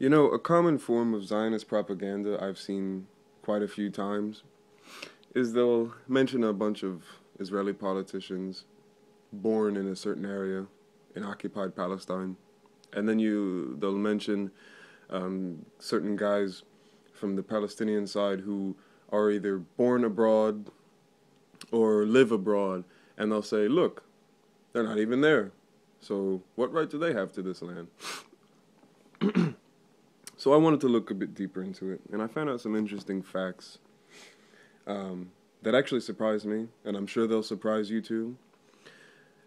You know, a common form of Zionist propaganda I've seen quite a few times is they'll mention a bunch of Israeli politicians born in a certain area in occupied Palestine, and then they'll mention certain guys from the Palestinian side who are either born abroad or live abroad, and they'll say, look, they're not even there, so what right do they have to this land? So I wanted to look a bit deeper into it, and I found out some interesting facts that actually surprised me, and I'm sure they'll surprise you too.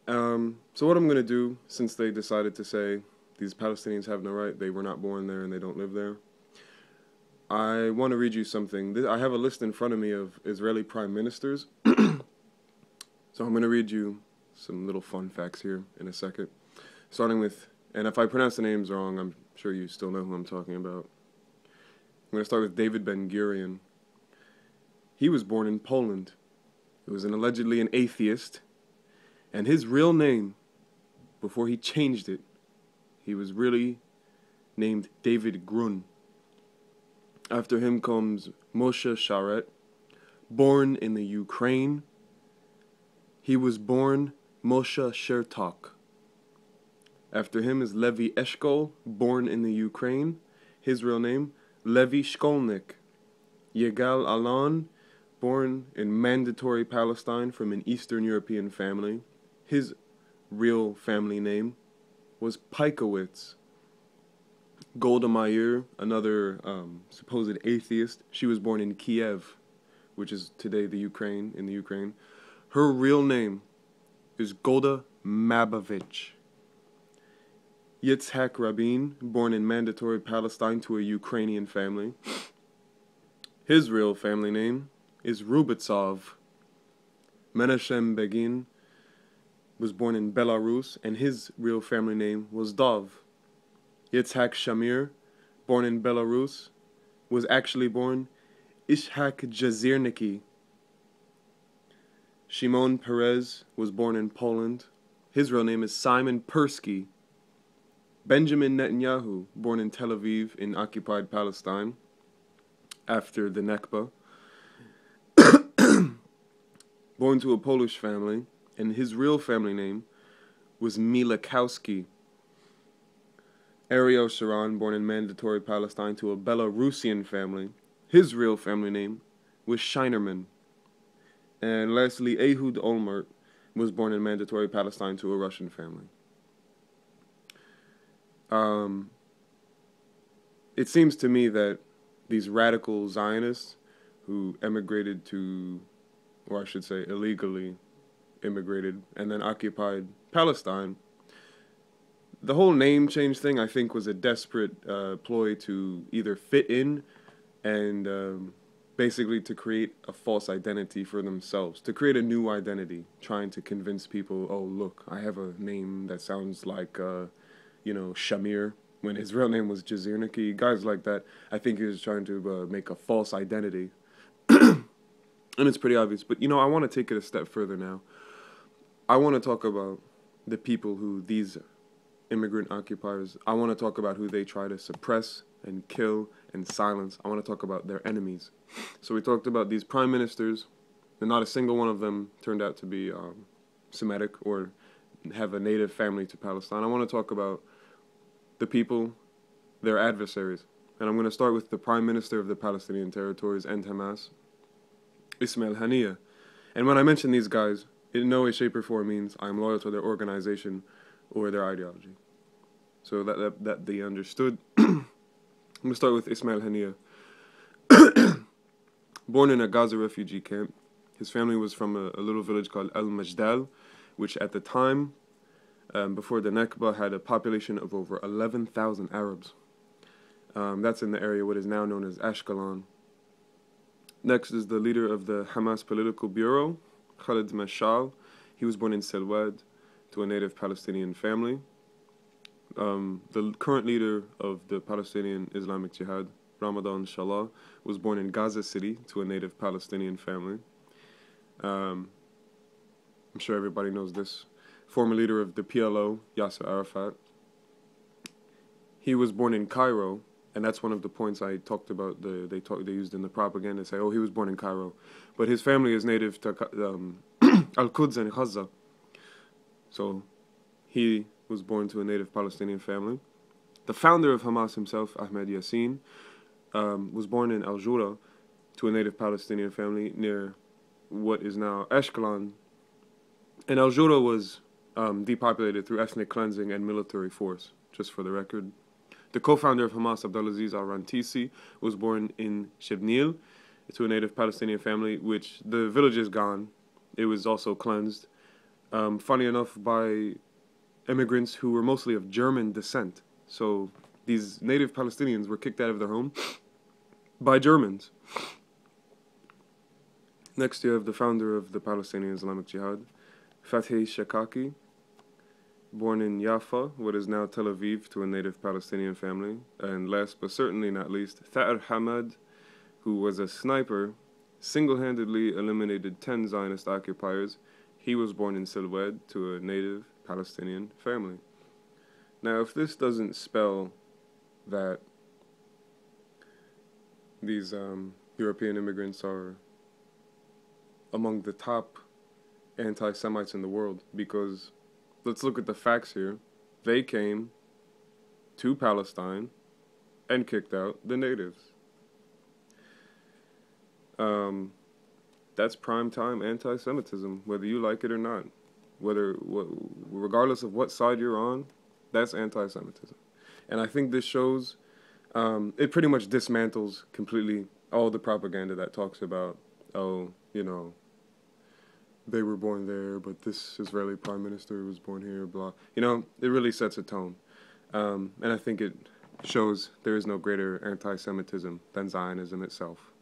So what I'm going to do, since they decided to say these Palestinians have no right, they were not born there and they don't live there, I want to read you something. I have a list in front of me of Israeli prime ministers, so I'm going to read you some little fun facts here in a second, starting with, and if I pronounce the names wrong, I'm sure you still know who I'm talking about. I'm going to start with David Ben-Gurion. He was born in Poland. He was allegedly an atheist, and his real name, before he changed it, he was really named David Grun. After him comes Moshe Sharet, born in the Ukraine. He was born Moshe Shertok. After him is Levi Eshkol, born in the Ukraine. His real name, Levi Shkolnik. Yigal Alon, born in Mandatory Palestine from an Eastern European family. His real family name was Pikowitz. Golda Meir, another supposed atheist, she was born in Kiev, which is today the Ukraine, in the Ukraine. Her real name is Golda Mabovich. Yitzhak Rabin, born in Mandatory Palestine to a Ukrainian family. His real family name is Rubitsov. Menachem Begin was born in Belarus, and his real family name was Dov. Yitzhak Shamir, born in Belarus, was actually born Ishak Jazirniki. Shimon Peres was born in Poland. His real name is Simon Persky. Benjamin Netanyahu, born in Tel Aviv in occupied Palestine after the Nakba, born to a Polish family, and his real family name was Milakowski. Ariel Sharon, born in Mandatory Palestine to a Belarusian family, his real family name was Shinerman. And lastly, Ehud Olmert was born in Mandatory Palestine to a Russian family. It seems to me that these radical Zionists who emigrated to, or I should say illegally immigrated and then occupied Palestine, the whole name change thing I think was a desperate ploy to either fit in and basically to create a false identity for themselves, to create a new identity, trying to convince people, oh look, I have a name that sounds like Shamir, when his real name was Jazirniki. Guys like that, I think he was trying to make a false identity. And it's pretty obvious. But, I want to take it a step further now. I want to talk about the people who these immigrant occupiers, I want to talk about who they try to suppress and kill and silence. I want to talk about their enemies. So we talked about these prime ministers, and not a single one of them turned out to be Semitic or have a native family to Palestine. I want to talk about the people, their adversaries. And I'm going to start with the Prime Minister of the Palestinian territories and Hamas, Ismail Haniyeh. And when I mention these guys, in no way, shape, or form means I'm loyal to their organization or their ideology. So that they understood. I'm going to start with Ismail Haniyeh. Born in a Gaza refugee camp, his family was from a little village called Al-Majdal, which at the time, before the Nakba, had a population of over 11,000 Arabs. That's in the area what is now known as Ashkelon. Next is the leader of the Hamas political bureau, Khalid Mashal. He was born in Selwad to a native Palestinian family. The current leader of the Palestinian Islamic Jihad, Ramadan Shalah, was born in Gaza City to a native Palestinian family. I'm sure everybody knows this. Former leader of the PLO, Yasser Arafat. He was born in Cairo And that's one of the points I talked about. They used in the propaganda. Say, oh, he was born in Cairo, but his family is native to Al-Quds and Gaza. So he was born to a native Palestinian family. The founder of Hamas himself, Ahmed Yassin, was born in Al Jura to a native Palestinian family near what is now Ashkelon. And Al Jura was depopulated through ethnic cleansing and military force, just for the record. The co-founder of Hamas, Abdelaziz al-Rantisi, was born in Shebnil to a native Palestinian family, which the village is gone. It was also cleansed, funny enough, by immigrants who were mostly of German descent. So these native Palestinians were kicked out of their home by Germans. Next, you have the founder of the Palestinian Islamic Jihad, Fathi Shakaki, born in Jaffa, what is now Tel Aviv, to a native Palestinian family. And last but certainly not least, Tha'ar Hamad, who was a sniper, single-handedly eliminated 10 Zionist occupiers. He was born in Silwed to a native Palestinian family. Now, if this doesn't spell that these European immigrants are among the top anti-Semites in the world, because let's look at the facts here. They came to Palestine and kicked out the natives. That's prime time anti-Semitism, whether you like it or not. Regardless of what side you're on, that's anti-Semitism. And I think this shows, it pretty much dismantles completely all the propaganda that talks about, oh, you know, they were born there, but this Israeli prime minister was born here, blah. You know, it really sets a tone. And I think it shows there is no greater anti-Semitism than Zionism itself.